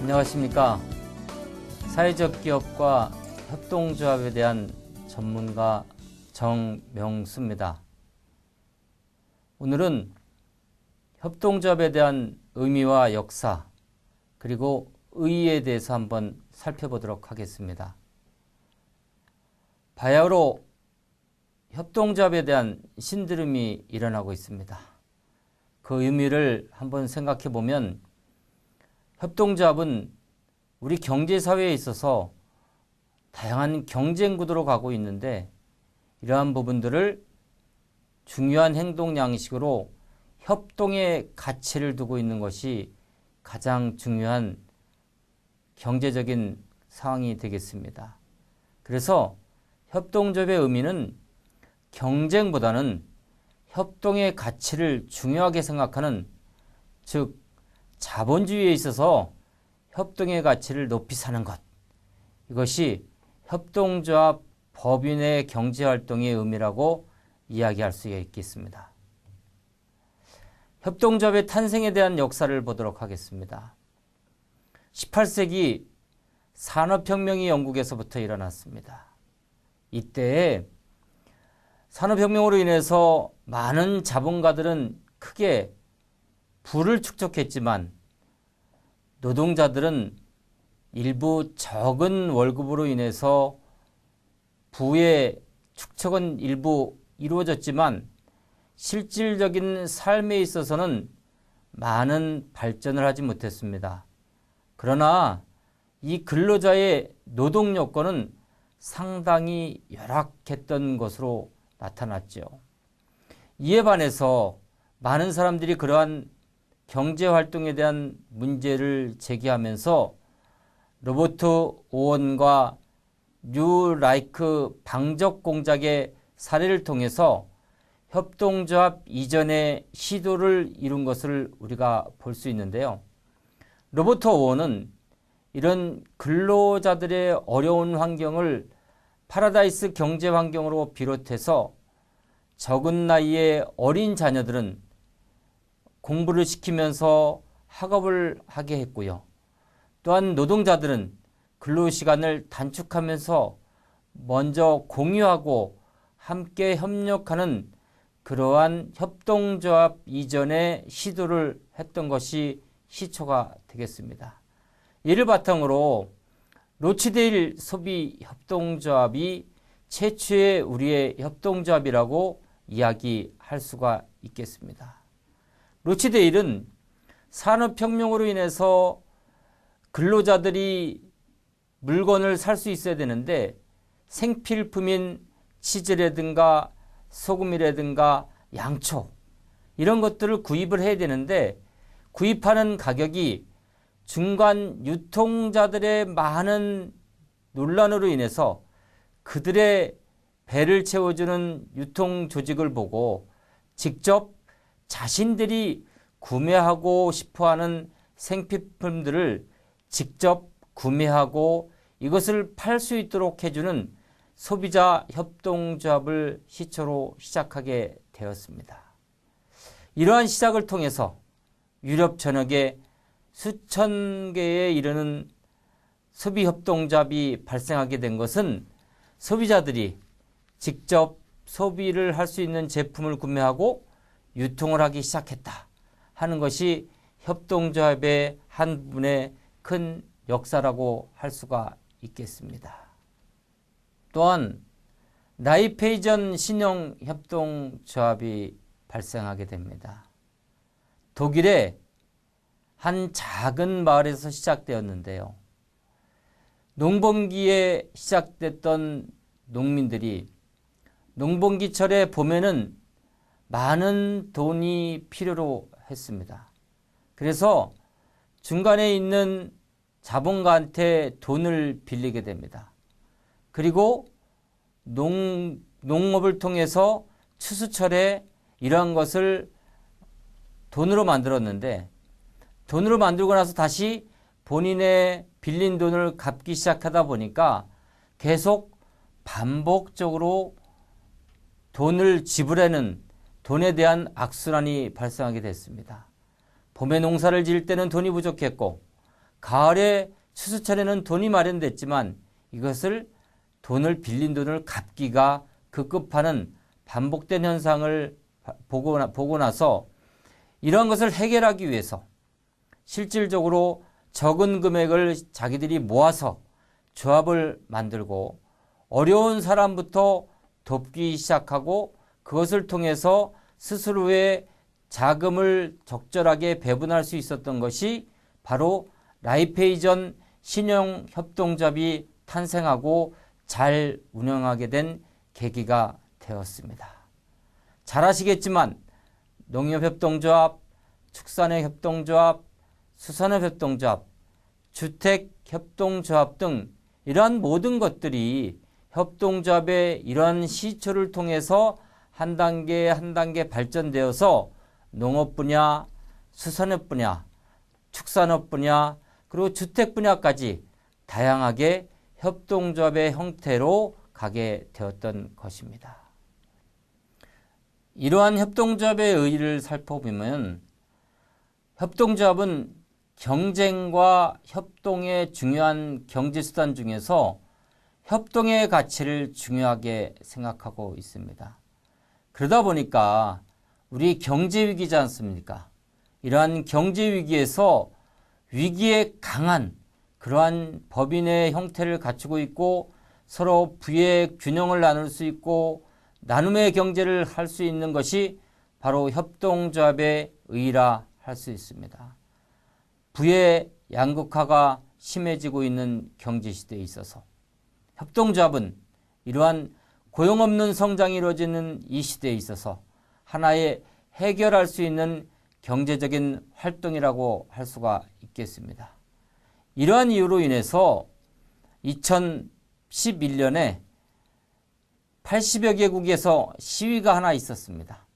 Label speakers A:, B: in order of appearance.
A: 안녕하십니까. 사회적 기업과 협동조합에 대한 전문가 정명수입니다. 오늘은 협동조합에 대한 의미와 역사 그리고 의의에 대해서 한번 살펴보도록 하겠습니다. 바야흐로 협동조합에 대한 신드롬이 일어나고 있습니다. 그 의미를 한번 생각해 보면 협동조합은 우리 경제사회에 있어서 다양한 경쟁 구도로 가고 있는데 이러한 부분들을 중요한 행동 양식으로 협동의 가치를 두고 있는 것이 가장 중요한 경제적인 상황이 되겠습니다. 그래서 협동조합의 의미는 경쟁보다는 협동의 가치를 중요하게 생각하는, 즉 자본주의에 있어서 협동의 가치를 높이 사는 것, 이것이 협동조합 법인의 경제활동의 의미라고 이야기할 수 있겠습니다. 협동조합의 탄생에 대한 역사를 보도록 하겠습니다. 18세기 산업혁명이 영국에서부터 일어났습니다. 이때에 산업혁명으로 인해서 많은 자본가들은 크게 부를 축적했지만 노동자들은 일부 적은 월급으로 인해서 부의 축적은 일부 이루어졌지만 실질적인 삶에 있어서는 많은 발전을 하지 못했습니다. 그러나 이 근로자의 노동 여건은 상당히 열악했던 것으로 나타났죠. 이에 반해서 많은 사람들이 그러한 경제활동에 대한 문제를 제기하면서 로버트 오원과 뉴라이크 방적공작의 사례를 통해서 협동조합 이전의 시도를 이룬 것을 우리가 볼 수 있는데요. 로버트 오원은 이런 근로자들의 어려운 환경을 파라다이스 경제 환경으로 비롯해서 적은 나이에 어린 자녀들은 공부를 시키면서 학업을 하게 했고요. 또한 노동자들은 근로시간을 단축하면서 먼저 공유하고 함께 협력하는 그러한 협동조합 이전의 시도를 했던 것이 시초가 되겠습니다. 이를 바탕으로 로치데일 소비협동조합이 최초의 우리의 협동조합이라고 이야기할 수가 있겠습니다. 로치데일은 산업혁명으로 인해서 근로자들이 물건을 살 수 있어야 되는데 생필품인 치즈라든가 소금이라든가 양초 이런 것들을 구입을 해야 되는데 구입하는 가격이 중간 유통자들의 많은 논란으로 인해서 그들의 배를 채워주는 유통 조직을 보고 직접 자신들이 구매하고 싶어하는 생필품들을 직접 구매하고 이것을 팔 수 있도록 해주는 소비자 협동조합을 시초로 시작하게 되었습니다. 이러한 시작을 통해서 유럽 전역에 수천 개에 이르는 소비협동조합이 발생하게 된 것은 소비자들이 직접 소비를 할 수 있는 제품을 구매하고 유통을 하기 시작했다 하는 것이 협동조합의 한 부분의 큰 역사라고 할 수가 있겠습니다. 또한 나이페이전 신용협동조합이 발생하게 됩니다. 독일의 한 작은 마을에서 시작되었는데요. 농번기에 시작됐던 농민들이 농번기철에 봄에는 많은 돈이 필요로 했습니다. 그래서 중간에 있는 자본가한테 돈을 빌리게 됩니다. 그리고 농업을 통해서 추수철에 이러한 것을 돈으로 만들었는데 돈으로 만들고 나서 다시 본인의 빌린 돈을 갚기 시작하다 보니까 계속 반복적으로 돈을 지불하는 돈에 대한 악순환이 발생하게 됐습니다. 봄에 농사를 지을 때는 돈이 부족했고 가을에 추수철에는 돈이 마련됐지만 이것을 돈을 빌린 돈을 갚기가 급급하는 반복된 현상을 보고 나서 이런 것을 해결하기 위해서 실질적으로 적은 금액을 자기들이 모아서 조합을 만들고 어려운 사람부터 돕기 시작하고 그것을 통해서 스스로의 자금을 적절하게 배분할 수 있었던 것이 바로 라이페이전 신용협동조합이 탄생하고 잘 운영하게 된 계기가 되었습니다. 잘 아시겠지만 농협협동조합, 축산업협동조합, 수산업협동조합, 주택협동조합 등 이러한 모든 것들이 협동조합의 이러한 시초를 통해서 한 단계 한 단계 발전되어서 농업 분야, 수산업 분야, 축산업 분야, 그리고 주택 분야까지 다양하게 협동조합의 형태로 가게 되었던 것입니다. 이러한 협동조합의 의의를 살펴보면 협동조합은 경쟁과 협동의 중요한 경제수단 중에서 협동의 가치를 중요하게 생각하고 있습니다. 그러다 보니까 우리 경제위기지 않습니까? 이러한 경제위기에서 위기에 강한 그러한 법인의 형태를 갖추고 있고 서로 부의 균형을 나눌 수 있고 나눔의 경제를 할 수 있는 것이 바로 협동조합의 의의라 할 수 있습니다. 부의 양극화가 심해지고 있는 경제시대에 있어서 협동조합은 이러한 고용 없는 성장이 이루어지는 이 시대에 있어서 하나의 해결할 수 있는 경제적인 활동이라고 할 수가 있겠습니다. 이러한 이유로 인해서 2011년에 80여 개국에서 시위가 하나 있었습니다.